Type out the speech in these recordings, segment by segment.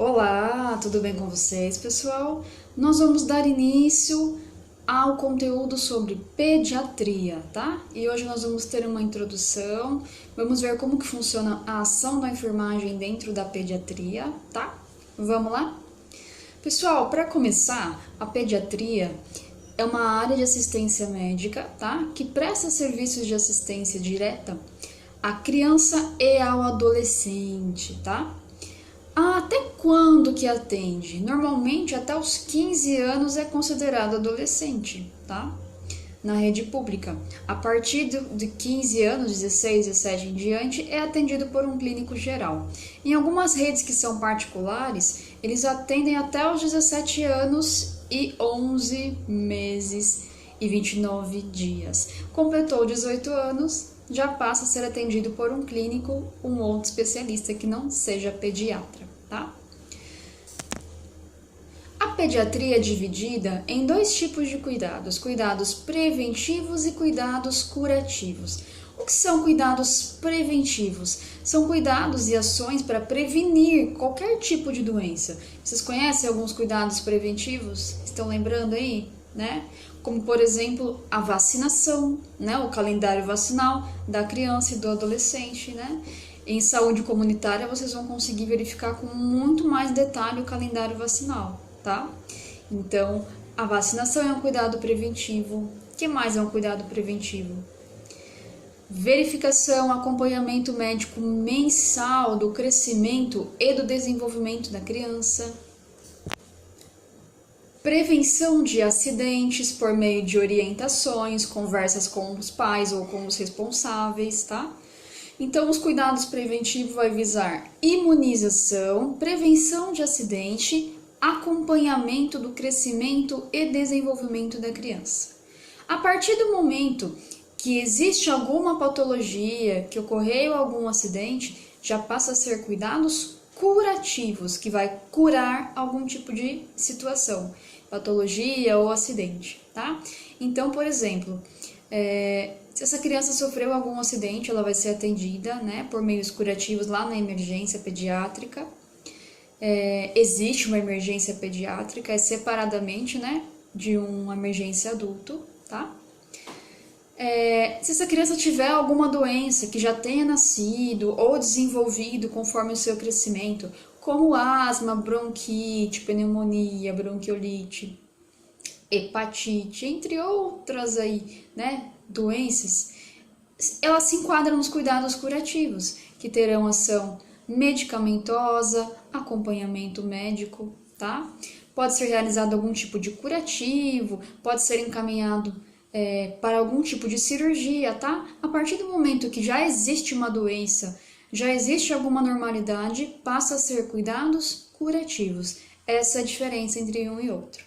Olá, tudo bem com vocês, pessoal? Nós vamos dar início ao conteúdo sobre pediatria, tá? E hoje nós vamos ter uma introdução, vamos ver como que funciona a ação da enfermagem dentro da pediatria, tá? Vamos lá? Pessoal, para começar, a pediatria é uma área de assistência médica, tá? Que presta serviços de assistência direta à criança e ao adolescente, tá? Até quando que atende? Normalmente até os 15 anos é considerado adolescente, tá? Na rede pública. A partir de 15 anos, 16, 17 em diante, é atendido por um clínico geral. Em algumas redes que são particulares, eles atendem até os 17 anos e 11 meses e 29 dias. Completou 18 anos, já passa a ser atendido por um clínico, um outro especialista que não seja pediatra, tá? A pediatria é dividida em dois tipos de cuidados: cuidados preventivos e cuidados curativos. O que são cuidados preventivos? São cuidados e ações para prevenir qualquer tipo de doença. Vocês conhecem alguns cuidados preventivos? Estão lembrando aí, né? Como, por exemplo, a vacinação, né? O calendário vacinal da criança e do adolescente, né? Em saúde comunitária, vocês vão conseguir verificar com muito mais detalhe o calendário vacinal, tá? Então, a vacinação é um cuidado preventivo. O que mais é um cuidado preventivo? Verificação, acompanhamento médico mensal do crescimento e do desenvolvimento da criança. Prevenção de acidentes por meio de orientações, conversas com os pais ou com os responsáveis, tá? Então, os cuidados preventivos vai visar imunização, prevenção de acidente, acompanhamento do crescimento e desenvolvimento da criança. A partir do momento que existe alguma patologia, que ocorreu algum acidente, já passa a ser cuidados curativos, que vai curar algum tipo de situação, patologia ou acidente, tá? Então, por exemplo, se essa criança sofreu algum acidente, ela vai ser atendida, né, por meios curativos lá na emergência pediátrica. Existe uma emergência pediátrica, é separadamente, né, de uma emergência adulto, tá? Se essa criança tiver alguma doença que já tenha nascido ou desenvolvido conforme o seu crescimento, como asma, bronquite, pneumonia, bronquiolite, hepatite, entre outras aí, né, doenças, ela se enquadra nos cuidados curativos, que terão ação medicamentosa, acompanhamento médico, tá? Pode ser realizado algum tipo de curativo, pode ser encaminhado para algum tipo de cirurgia, tá? A partir do momento que já existe uma doença, já existe alguma normalidade, passa a ser cuidados curativos. Essa é a diferença entre um e outro.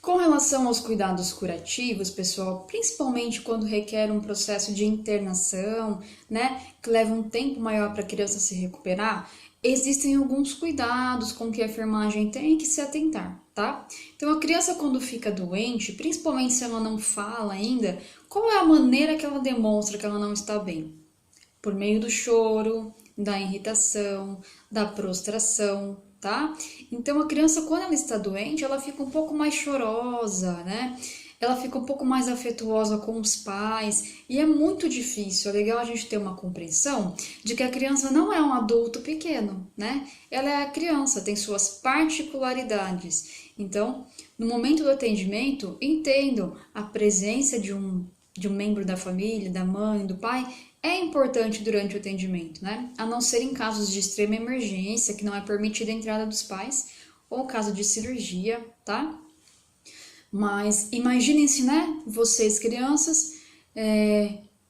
Com relação aos cuidados curativos, pessoal, principalmente quando requer um processo de internação, né, que leva um tempo maior para a criança se recuperar, existem alguns cuidados com que a enfermagem tem que se atentar, tá? Então, a criança quando fica doente, principalmente se ela não fala ainda, qual é a maneira que ela demonstra que ela não está bem? Por meio do choro, da irritação, da prostração, tá? Então, a criança, quando ela está doente, ela fica um pouco mais chorosa, né? Ela fica um pouco mais afetuosa com os pais e é muito difícil. É legal a gente ter uma compreensão de que a criança não é um adulto pequeno, né? Ela é a criança, tem suas particularidades. Então, no momento do atendimento, entendam a presença de um membro da família, da mãe, do pai, é importante durante o atendimento, né? A não ser em casos de extrema emergência, que não é permitida a entrada dos pais, ou caso de cirurgia, tá? Mas imaginem-se, né, vocês crianças,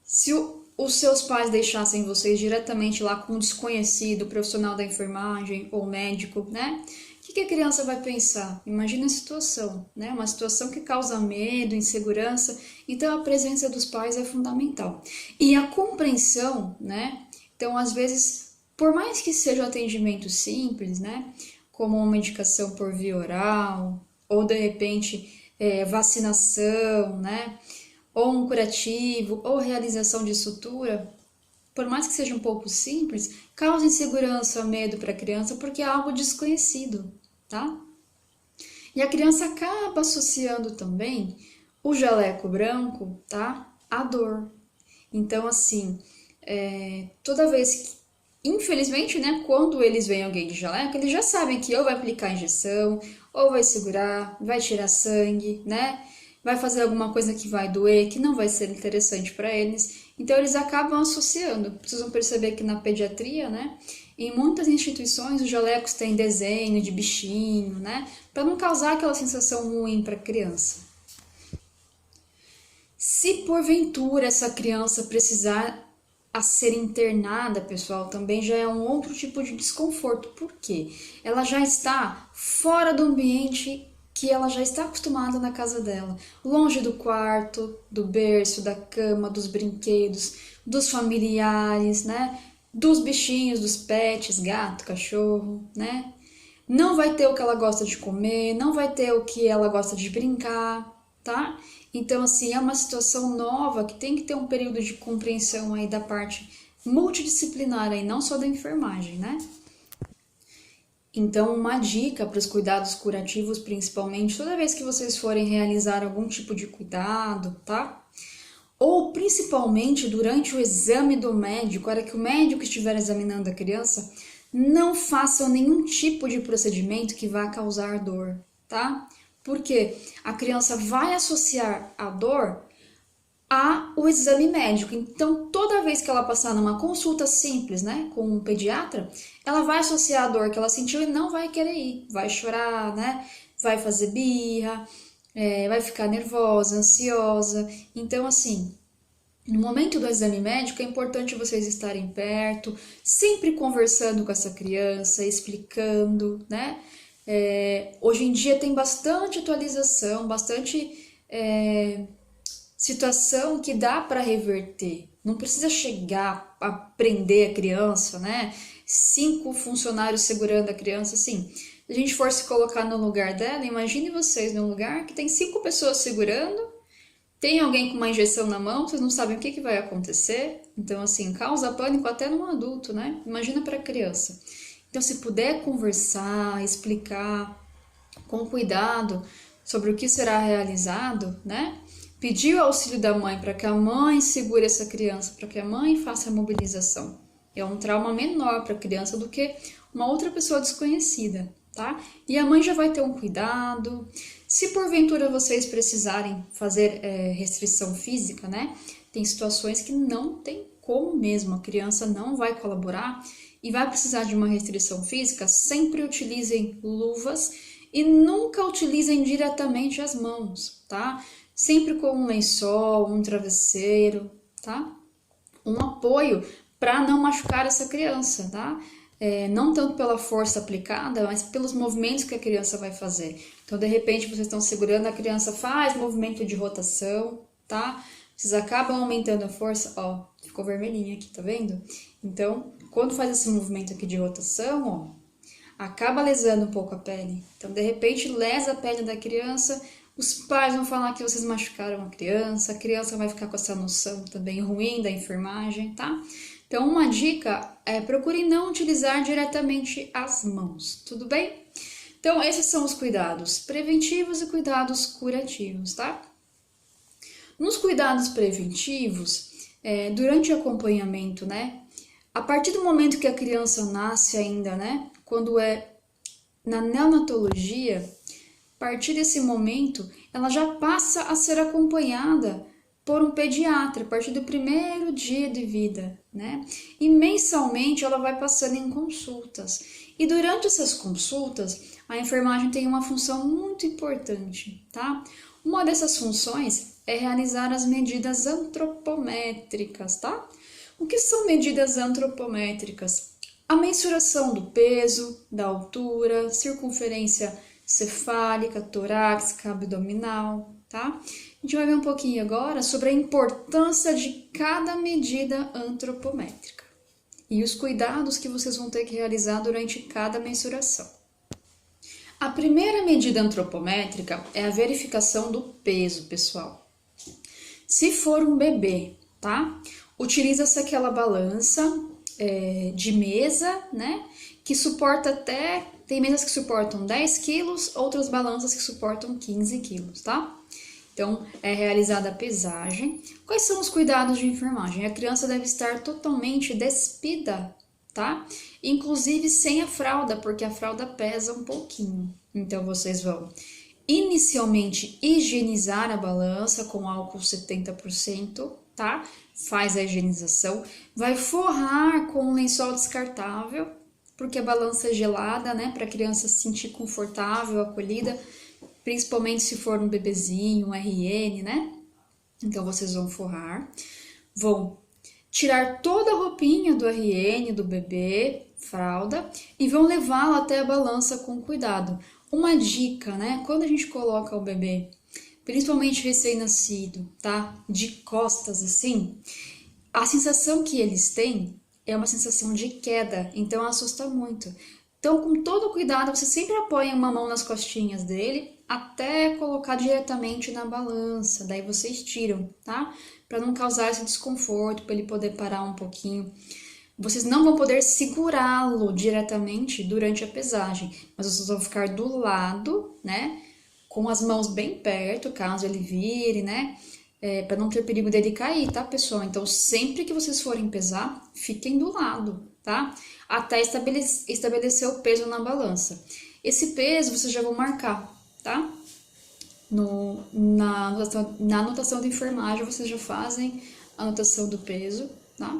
se os seus pais deixassem vocês diretamente lá com um desconhecido, profissional da enfermagem ou médico, né? O que a criança vai pensar? Imagina a situação, né? Uma situação que causa medo, insegurança. Então, a presença dos pais é fundamental. E a compreensão, né? Então, às vezes, por mais que seja um atendimento simples, né? Como uma medicação por via oral, ou de repente vacinação, né? Ou um curativo, ou realização de sutura, por mais que seja um pouco simples, causa insegurança, medo para a criança, porque é algo desconhecido, tá? E a criança acaba associando também o jaleco branco, tá? À dor. Então, assim, toda vez que, infelizmente, né, quando eles veem alguém de jaleco, eles já sabem que ou vai aplicar injeção, ou vai segurar, vai tirar sangue, né? Vai fazer alguma coisa que vai doer, que não vai ser interessante para eles. Então, eles acabam associando. Precisam perceber que na pediatria, né, em muitas instituições, os jalecos têm desenho de bichinho, né, para não causar aquela sensação ruim para a criança. Se porventura essa criança precisar a ser internada, pessoal, também já é um outro tipo de desconforto. Por quê? Ela já está fora do ambiente que ela já está acostumada na casa dela, longe do quarto, do berço, da cama, dos brinquedos, dos familiares, né? Dos bichinhos, dos pets, gato, cachorro, né? Não vai ter o que ela gosta de comer, não vai ter o que ela gosta de brincar, tá? Então, assim, é uma situação nova que tem que ter um período de compreensão aí da parte multidisciplinar aí, não só da enfermagem, né? Então, uma dica para os cuidados curativos, principalmente, toda vez que vocês forem realizar algum tipo de cuidado, tá? Ou principalmente durante o exame do médico, a hora que o médico estiver examinando a criança, não façam nenhum tipo de procedimento que vá causar dor, tá? Porque a criança vai associar a dor ao exame médico. Então, toda vez que ela passar numa consulta simples, né, com um pediatra, ela vai associar a dor que ela sentiu e não vai querer ir. Vai chorar, né? Vai fazer birra, vai ficar nervosa, ansiosa. Então, assim, no momento do exame médico, é importante vocês estarem perto, sempre conversando com essa criança, explicando, né? Hoje em dia tem bastante atualização, bastante situação que dá para reverter. Não precisa chegar a prender a criança, né? 5 funcionários segurando a criança, assim. Se a gente for se colocar no lugar dela, imagine vocês num lugar que tem 5 pessoas segurando, tem alguém com uma injeção na mão, vocês não sabem o que vai acontecer. Então, assim, causa pânico até num adulto, né? Imagina para a criança. Então, se puder conversar, explicar com cuidado sobre o que será realizado, né? Pedir o auxílio da mãe para que a mãe segure essa criança, para que a mãe faça a mobilização. É um trauma menor para a criança do que uma outra pessoa desconhecida, tá? E a mãe já vai ter um cuidado. Se porventura vocês precisarem fazer restrição física, né? Tem situações que não tem como mesmo, a criança não vai colaborar e vai precisar de uma restrição física, sempre utilizem luvas e nunca utilizem diretamente as mãos, tá? Sempre com um lençol, um travesseiro, tá? Um apoio para não machucar essa criança, tá? Não tanto pela força aplicada, mas pelos movimentos que a criança vai fazer. Então, de repente, vocês estão segurando, a criança faz movimento de rotação, tá? Vocês acabam aumentando a força, ó, ficou vermelhinho aqui, tá vendo? Então, quando faz esse movimento aqui de rotação, ó, acaba lesando um pouco a pele. Então, de repente, lesa a pele da criança, os pais vão falar que vocês machucaram a criança vai ficar com essa noção também ruim da enfermagem, tá? Então, uma dica é procure não utilizar diretamente as mãos, tudo bem? Então, esses são os cuidados preventivos e cuidados curativos, tá? Nos cuidados preventivos, durante o acompanhamento, né? A partir do momento que a criança nasce ainda, né? Quando é na neonatologia, a partir desse momento, ela já passa a ser acompanhada por um pediatra, a partir do primeiro dia de vida, né? E mensalmente ela vai passando em consultas. E durante essas consultas, a enfermagem tem uma função muito importante, tá? Uma dessas funções é realizar as medidas antropométricas, tá? O que são medidas antropométricas? A mensuração do peso, da altura, circunferência cefálica, torácica, abdominal, tá? A gente vai ver um pouquinho agora sobre a importância de cada medida antropométrica e os cuidados que vocês vão ter que realizar durante cada mensuração. A primeira medida antropométrica é a verificação do peso, pessoal. Se for um bebê, tá? Utiliza-se aquela balança de mesa, né? Que suporta até... Tem mesas que suportam 10 quilos, outras balanças que suportam 15 quilos, tá? Então, é realizada a pesagem. Quais são os cuidados de enfermagem? A criança deve estar totalmente despida, tá? Inclusive sem a fralda, porque a fralda pesa um pouquinho. Então, vocês vão inicialmente higienizar a balança com álcool 70%, tá? Faz a higienização. Vai forrar com um lençol descartável, porque a balança é gelada, né? Para a criança se sentir confortável, acolhida, principalmente se for um bebezinho, um RN, né? Então, vocês vão forrar, vão tirar toda a roupinha do RN, do bebê, fralda, e vão levá-lo até a balança com cuidado. Uma dica, né? Quando a gente coloca o bebê, principalmente recém-nascido, tá? De costas assim, a sensação que eles têm é uma sensação de queda, então assusta muito. Então, com todo cuidado, você sempre apoia uma mão nas costinhas dele até colocar diretamente na balança. Daí vocês tiram, tá? Para não causar esse desconforto, para ele poder parar um pouquinho. Vocês não vão poder segurá-lo diretamente durante a pesagem, mas vocês vão ficar do lado, né? Com as mãos bem perto, caso ele vire, né? Para não ter perigo dele cair, tá, pessoal? Então, sempre que vocês forem pesar, fiquem do lado, tá? Até estabelecer o peso na balança. Esse peso vocês já vão marcar, tá? Na anotação de enfermagem, vocês já fazem a anotação do peso, tá?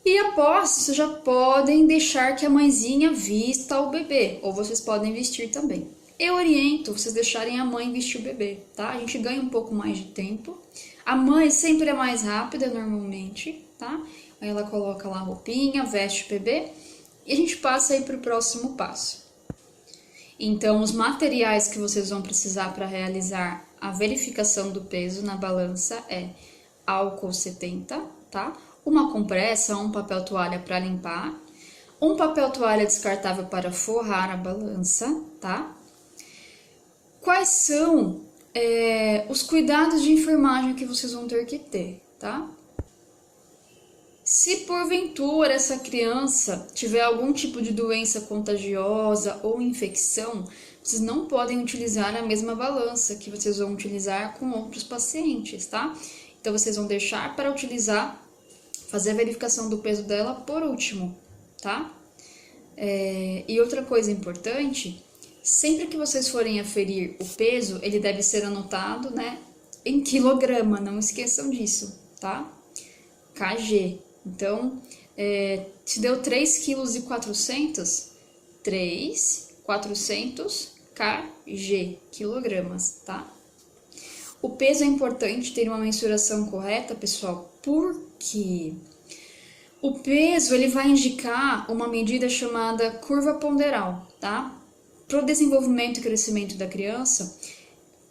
E após, vocês já podem deixar que a mãezinha vista o bebê, ou vocês podem vestir também. Eu oriento vocês deixarem a mãe vestir o bebê, tá? A gente ganha um pouco mais de tempo. A mãe sempre é mais rápida, normalmente, tá? Aí ela coloca lá a roupinha, veste o bebê e a gente passa aí para o próximo passo. Então, os materiais que vocês vão precisar para realizar a verificação do peso na balança é álcool 70, tá? Uma compressa, um papel toalha para limpar, um papel toalha descartável para forrar a balança, tá? Quais são os cuidados de enfermagem que vocês vão ter que ter, tá? Se porventura essa criança tiver algum tipo de doença contagiosa ou infecção, vocês não podem utilizar a mesma balança que vocês vão utilizar com outros pacientes, tá? Então, vocês vão deixar para utilizar, fazer a verificação do peso dela por último, tá? E outra coisa importante, sempre que vocês forem aferir o peso, ele deve ser anotado, né, em quilograma, não esqueçam disso, tá? kg. Então, se deu 3,4 kg, 3,400 kg, quilogramas, tá? O peso é importante ter uma mensuração correta, pessoal, porque o peso ele vai indicar uma medida chamada curva ponderal, tá? Para o desenvolvimento e crescimento da criança,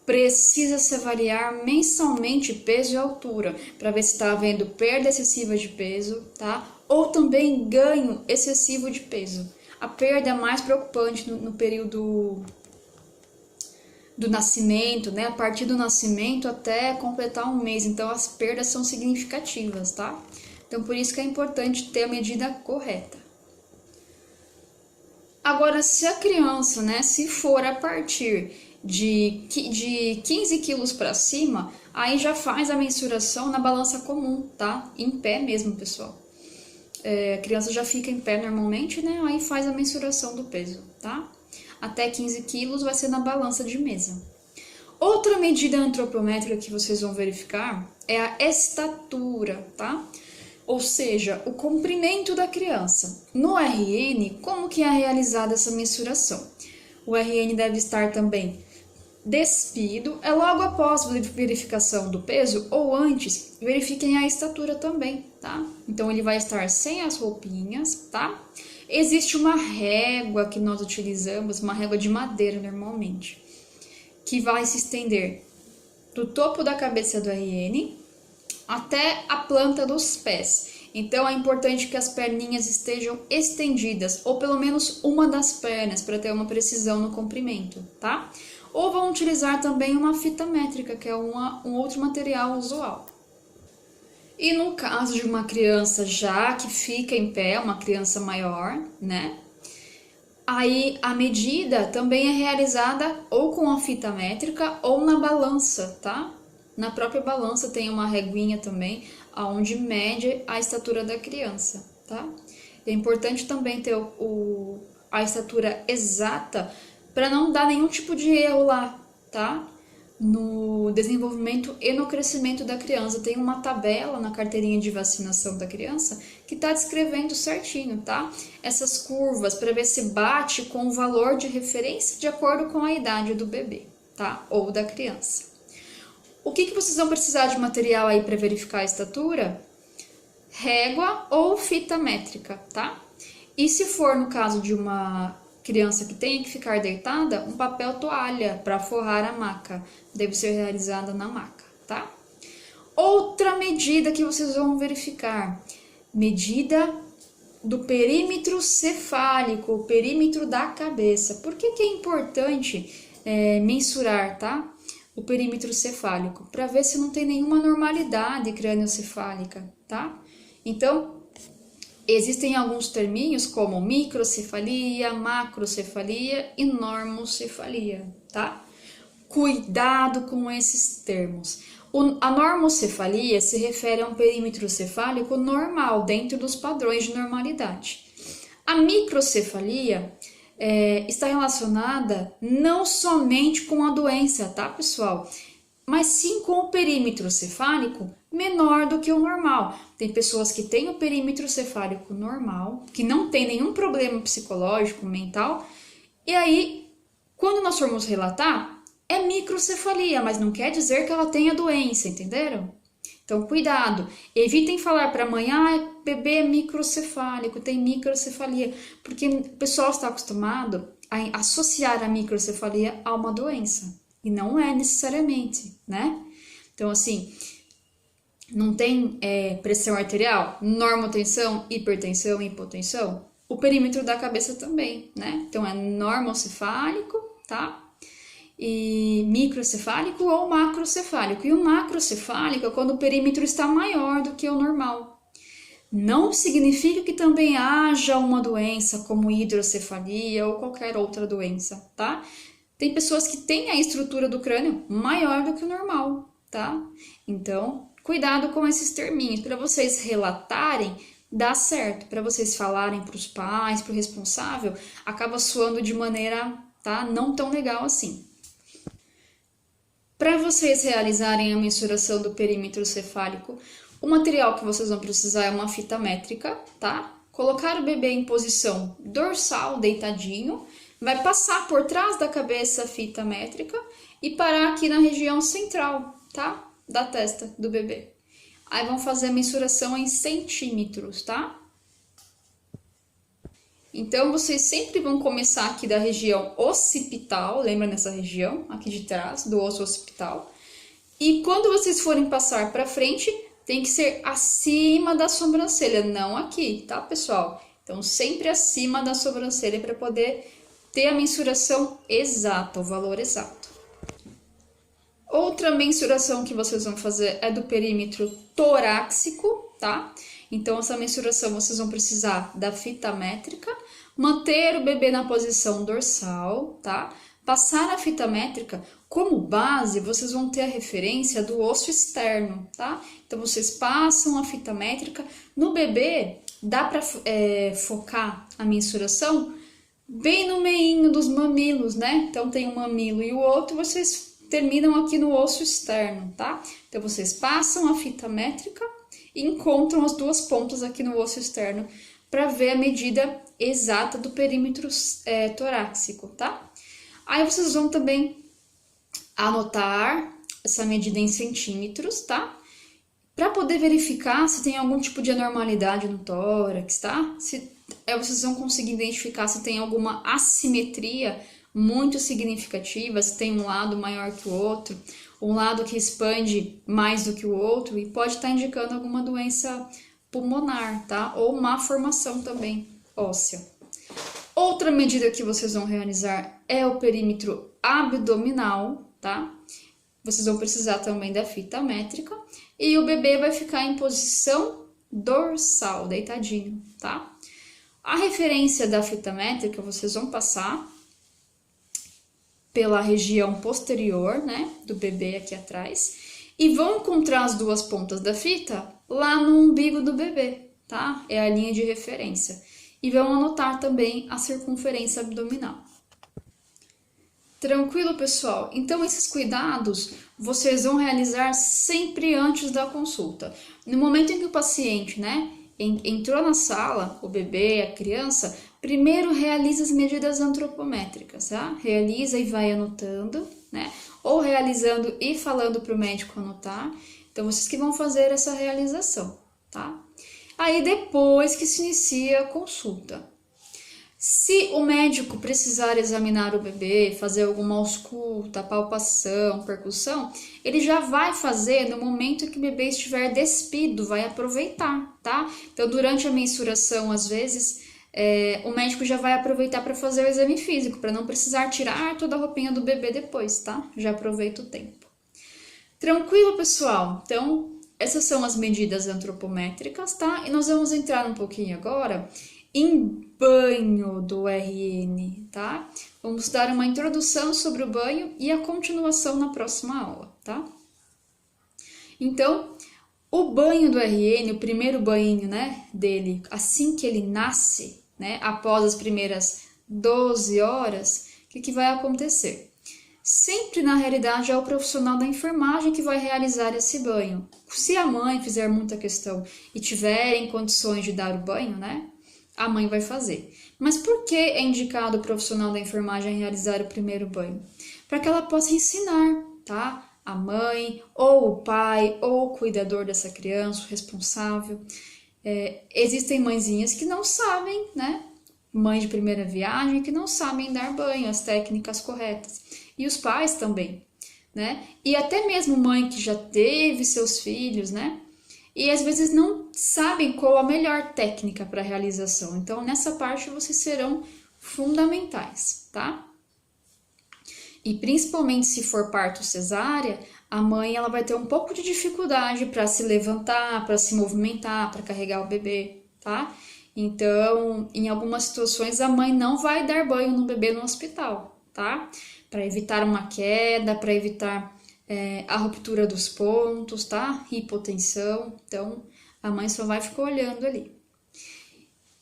precisa-se avaliar mensalmente peso e altura, para ver se está havendo perda excessiva de peso, tá? Ou também ganho excessivo de peso. A perda é mais preocupante no período do nascimento, né? A partir do nascimento até completar um mês, então as perdas são significativas, tá? Então, por isso que é importante ter a medida correta. Agora, se a criança, né, se for a partir de 15 quilos para cima, aí já faz a mensuração na balança comum, tá? Em pé mesmo, pessoal. A criança já fica em pé normalmente, né? Aí faz a mensuração do peso, tá? Até 15 quilos vai ser na balança de mesa. Outra medida antropométrica que vocês vão verificar é a estatura, tá? Ou seja, o comprimento da criança. No RN, como que é realizada essa mensuração? O RN deve estar também despido, logo após a verificação do peso ou antes, verifiquem a estatura também, tá? Então, ele vai estar sem as roupinhas, tá? Existe uma régua que nós utilizamos, uma régua de madeira normalmente, que vai se estender do topo da cabeça do RN até a planta dos pés. Então, é importante que as perninhas estejam estendidas, ou pelo menos uma das pernas, para ter uma precisão no comprimento, tá? Ou vão utilizar também uma fita métrica, que é um outro material usual. E no caso de uma criança já que fica em pé, uma criança maior, né? Aí a medida também é realizada ou com a fita métrica ou na balança, tá? Na própria balança tem uma reguinha também, onde mede a estatura da criança, tá? É importante também ter a estatura exata para não dar nenhum tipo de erro lá, tá? No desenvolvimento e no crescimento da criança. Tem uma tabela na carteirinha de vacinação da criança que está descrevendo certinho, tá? Essas curvas para ver se bate com o valor de referência de acordo com a idade do bebê, tá? Ou da criança. O que vocês vão precisar de material aí para verificar a estatura? Régua ou fita métrica, tá? E se for no caso de uma criança que tenha que ficar deitada, um papel toalha para forrar a maca. Deve ser realizada na maca, tá? Outra medida que vocês vão verificar. Medida do perímetro cefálico, o perímetro da cabeça. Por que é importante mensurar, tá? O perímetro cefálico, para ver se não tem nenhuma anormalidade crânioencefálica, tá? Então, existem alguns terminhos como microcefalia, macrocefalia e normocefalia, tá? Cuidado com esses termos. A normocefalia se refere a um perímetro cefálico normal, dentro dos padrões de normalidade. A microcefalia está relacionada não somente com a doença, tá, pessoal? Mas sim com o perímetro cefálico menor do que o normal. Tem pessoas que têm o perímetro cefálico normal, que não tem nenhum problema psicológico, mental, e aí, quando nós formos relatar, é microcefalia, mas não quer dizer que ela tenha doença, entenderam? Então, cuidado, evitem falar para a mãe, bebê é microcefálico, tem microcefalia, porque o pessoal está acostumado a associar a microcefalia a uma doença, e não é necessariamente, né? Então, assim, não tem pressão arterial, normotensão, hipertensão e hipotensão? O perímetro da cabeça também, né? Então, é normocefálico, tá? E microcefálico ou macrocefálico. E o macrocefálico é quando o perímetro está maior do que o normal. Não significa que também haja uma doença como hidrocefalia ou qualquer outra doença, tá? Tem pessoas que têm a estrutura do crânio maior do que o normal, tá? Então, cuidado com esses terminhos. Para vocês relatarem, dá certo. Para vocês falarem para os pais, para o responsável, acaba soando de maneira, tá, não tão legal assim. Para vocês realizarem a mensuração do perímetro cefálico, o material que vocês vão precisar é uma fita métrica, tá? Colocar o bebê em posição dorsal, deitadinho, vai passar por trás da cabeça a fita métrica e parar aqui na região central, tá? Da testa do bebê. Aí vão fazer a mensuração em centímetros, tá? Então, vocês sempre vão começar aqui da região occipital, lembra nessa região, aqui de trás, do osso occipital. E quando vocês forem passar para frente, tem que ser acima da sobrancelha, não aqui, tá, pessoal? Então, sempre acima da sobrancelha para poder ter a mensuração exata, o valor exato. Outra mensuração que vocês vão fazer é do perímetro torácico, tá? Então, essa mensuração vocês vão precisar da fita métrica, manter o bebê na posição dorsal, tá? Passar a fita métrica, como base, vocês vão ter a referência do osso externo, tá? Então, vocês passam a fita métrica. No bebê, dá para focar a mensuração bem no meinho dos mamilos, né? Então, tem um mamilo e o outro, vocês terminam aqui no osso externo, tá? Então, vocês passam a fita métrica e encontram as duas pontas aqui no osso externo para ver a medida exata do perímetro torácico, tá? Aí vocês vão também anotar essa medida em centímetros, tá? Para poder verificar se tem algum tipo de anormalidade no tórax, tá? Vocês vão conseguir identificar se tem alguma assimetria muito significativa, se tem um lado maior que o outro, um lado que expande mais do que o outro e pode estar indicando alguma doença pulmonar, tá? Ou má formação também óssea. Outra medida que vocês vão realizar é o perímetro abdominal, tá? Vocês vão precisar também da fita métrica e o bebê vai ficar em posição dorsal, deitadinho, tá? A referência da fita métrica vocês vão passar pela região posterior, né, do bebê aqui atrás, e vão encontrar as duas pontas da fita lá no umbigo do bebê, tá? É a linha de referência. E vão anotar também a circunferência abdominal. Tranquilo, pessoal? Então, esses cuidados vocês vão realizar sempre antes da consulta. No momento em que o paciente, né, entrou na sala, o bebê, a criança, primeiro realiza as medidas antropométricas, tá? Realiza e vai anotando, né? Ou realizando e falando para o médico anotar. Então, vocês que vão fazer essa realização, tá? Aí, depois que se inicia a consulta. Se o médico precisar examinar o bebê, fazer alguma ausculta, palpação, percussão, ele já vai fazer no momento que o bebê estiver despido, vai aproveitar, tá? Então, durante a mensuração, às vezes, o médico já vai aproveitar para fazer o exame físico, para não precisar tirar toda a roupinha do bebê depois, tá? Já aproveita o tempo. Tranquilo, pessoal? Então, essas são as medidas antropométricas, tá? E nós vamos entrar um pouquinho agora em banho do RN, tá? Vamos dar uma introdução sobre o banho e a continuação na próxima aula, tá? Então, o banho do RN, o primeiro banho, né, dele, assim que ele nasce, né, após as primeiras 12 horas, o que vai acontecer? Sempre, na realidade, é o profissional da enfermagem que vai realizar esse banho. Se a mãe fizer muita questão e tiver em condições de dar o banho, né, a mãe vai fazer. Mas por que é indicado o profissional da enfermagem realizar o primeiro banho? Para que ela possa ensinar, tá? A mãe, ou o pai, ou o cuidador dessa criança, o responsável. Existem mãezinhas que não sabem, né? Mães de primeira viagem que não sabem dar banho, as técnicas corretas. E os pais também, né? E até mesmo mãe que já teve seus filhos, né? E às vezes não sabem qual a melhor técnica para a realização. Então, nessa parte, vocês serão fundamentais, tá? E principalmente se for parto cesárea, a mãe ela vai ter um pouco de dificuldade para se levantar, para se movimentar, para carregar o bebê, tá? Então, em algumas situações, a mãe não vai dar banho no bebê no hospital, tá? Para evitar uma queda, para evitar a ruptura dos pontos, tá? Hipotensão. Então, a mãe só vai ficar olhando ali.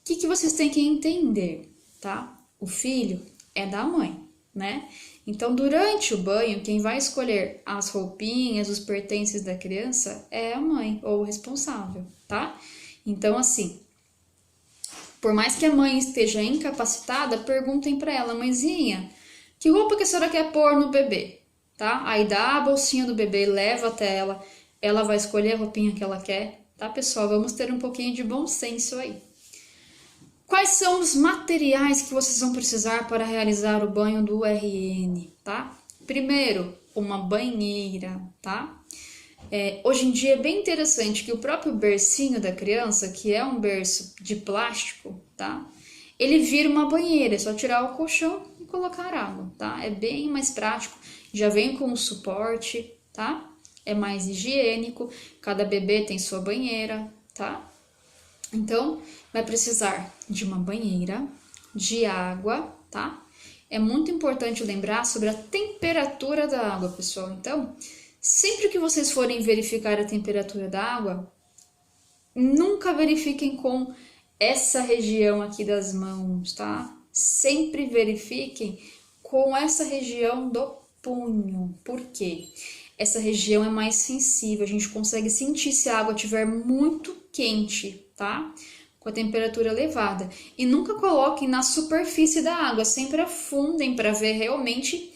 O que vocês têm que entender, tá? O filho é da mãe, né? Então, durante o banho, quem vai escolher as roupinhas, os pertences da criança é a mãe ou o responsável, tá? Então, assim, por mais que a mãe esteja incapacitada, perguntem para ela, mãezinha, que roupa que a senhora quer pôr no bebê? Tá? Aí dá a bolsinha do bebê, leva até ela, ela vai escolher a roupinha que ela quer, tá, pessoal? Vamos ter um pouquinho de bom senso aí. Quais são os materiais que vocês vão precisar para realizar o banho do RN, tá? Primeiro, uma banheira, tá? Hoje em dia é bem interessante que o próprio bercinho da criança, que é um berço de plástico, tá? Ele vira uma banheira, é só tirar o colchão e colocar água, tá? É bem mais prático, já vem com o suporte, tá? É mais higiênico, cada bebê tem sua banheira, tá? Então, vai precisar de uma banheira, de água, tá? É muito importante lembrar sobre a temperatura da água, pessoal. Então, sempre que vocês forem verificar a temperatura da água, nunca verifiquem com essa região aqui das mãos, tá? Sempre verifiquem com essa região do punho. Por quê? Essa região é mais sensível, a gente consegue sentir se a água estiver muito quente, tá? Com a temperatura elevada. E nunca coloquem na superfície da água, sempre afundem para ver realmente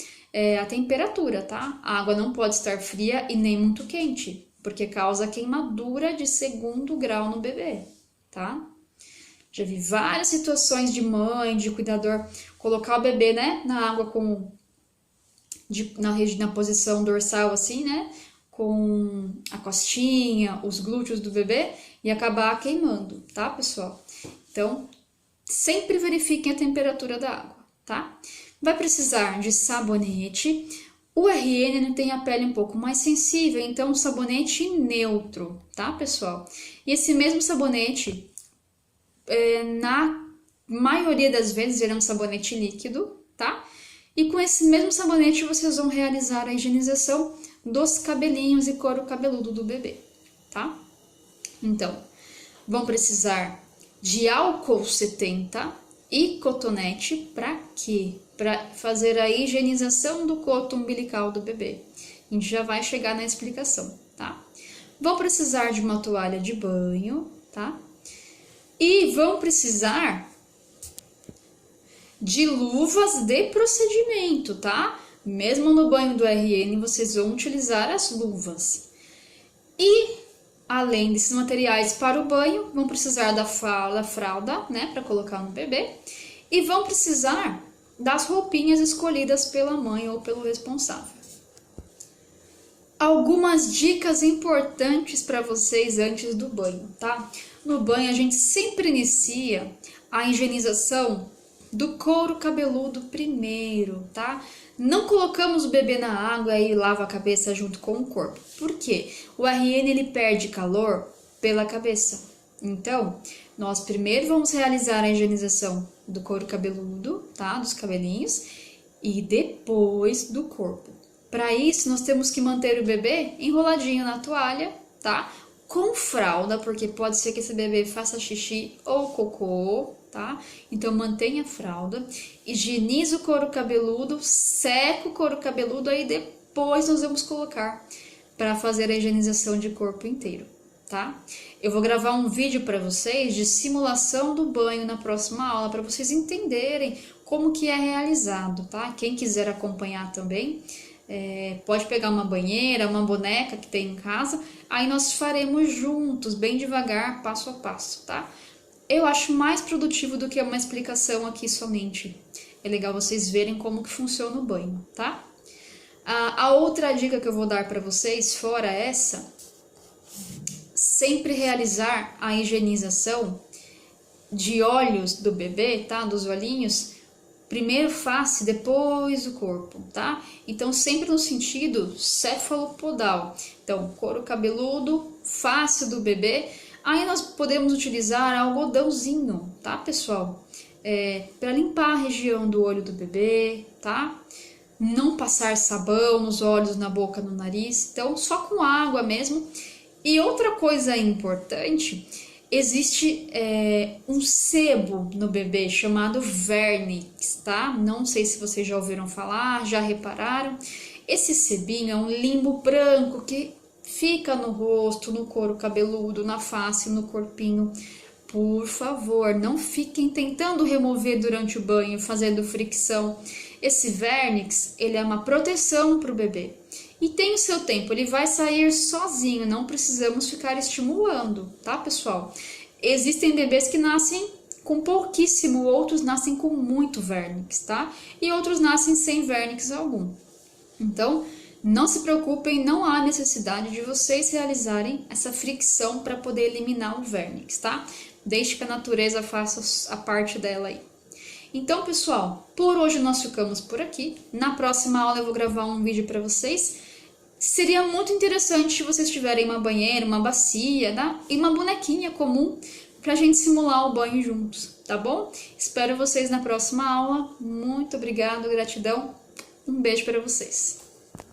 a temperatura, tá? A água não pode estar fria e nem muito quente, porque causa queimadura de 2º grau no bebê, tá? Já vi várias situações de mãe, de cuidador, colocar o bebê, né, na água na posição dorsal, assim, né, com a costinha, os glúteos do bebê e acabar queimando, tá, pessoal? Então, sempre verifiquem a temperatura da água, tá? Vai precisar de sabonete, O RN ele tem a pele um pouco mais sensível, então um sabonete neutro, tá, pessoal? E esse mesmo sabonete, na maioria das vezes, ele é um sabonete líquido, tá? E com esse mesmo sabonete vocês vão realizar a higienização dos cabelinhos e couro cabeludo do bebê, tá? Então, vão precisar de álcool 70 e cotonete para quê? Para fazer a higienização do coto umbilical do bebê. A gente já vai chegar na explicação, tá? Vão precisar de uma toalha de banho, tá? E vão precisar de luvas de procedimento, tá? Mesmo no banho do RN, vocês vão utilizar as luvas. E, além desses materiais para o banho, vão precisar da fralda, né, para colocar no bebê. E vão precisar das roupinhas escolhidas pela mãe ou pelo responsável. Algumas dicas importantes para vocês antes do banho, tá? No banho, a gente sempre inicia a higienização do couro cabeludo primeiro, tá? Não colocamos o bebê na água e lava a cabeça junto com o corpo. Por quê? O RN ele perde calor pela cabeça. Então, nós primeiro vamos realizar a higienização do couro cabeludo, tá? Dos cabelinhos, e depois do corpo. Para isso, nós temos que manter o bebê enroladinho na toalha, tá? Com fralda, porque pode ser que esse bebê faça xixi ou cocô, tá? Então mantenha a fralda, higieniza o couro cabeludo, seca o couro cabeludo, aí depois nós vamos colocar para fazer a higienização de corpo inteiro, tá? Eu vou gravar um vídeo para vocês de simulação do banho na próxima aula, para vocês entenderem como que é realizado, tá? Quem quiser acompanhar também, pode pegar uma banheira, uma boneca que tem em casa, aí nós faremos juntos, bem devagar, passo a passo, tá? Eu acho mais produtivo do que uma explicação aqui somente. É legal vocês verem como que funciona o banho, tá? A outra dica que eu vou dar para vocês, fora essa, sempre realizar a higienização de olhos do bebê, tá? Dos olhinhos, primeiro face, depois o corpo, tá? Então, sempre no sentido céfalo-podal. Então, couro cabeludo, face do bebê. Aí nós podemos utilizar algodãozinho, tá, pessoal? Para limpar a região do olho do bebê, tá? Não passar sabão nos olhos, na boca, no nariz. Então, só com água mesmo. E outra coisa importante, existe um sebo no bebê chamado vernix, tá? Não sei se vocês já ouviram falar, já repararam. Esse sebinho é um limbo branco que fica no rosto, no couro cabeludo, na face, no corpinho. Por favor, não fiquem tentando remover durante o banho, fazendo fricção. Esse vernix, ele é uma proteção para o bebê. E tem o seu tempo, ele vai sair sozinho, não precisamos ficar estimulando, tá, pessoal? Existem bebês que nascem com pouquíssimo, outros nascem com muito vernix, tá? E outros nascem sem vernix algum. Então, não se preocupem, não há necessidade de vocês realizarem essa fricção para poder eliminar o vernix, tá? Deixe que a natureza faça a parte dela aí. Então, pessoal, por hoje nós ficamos por aqui. Na próxima aula eu vou gravar um vídeo para vocês. Seria muito interessante se vocês tiverem uma banheira, uma bacia, tá? E uma bonequinha comum pra gente simular o banho juntos, tá bom? Espero vocês na próxima aula. Muito obrigado, gratidão. Um beijo para vocês.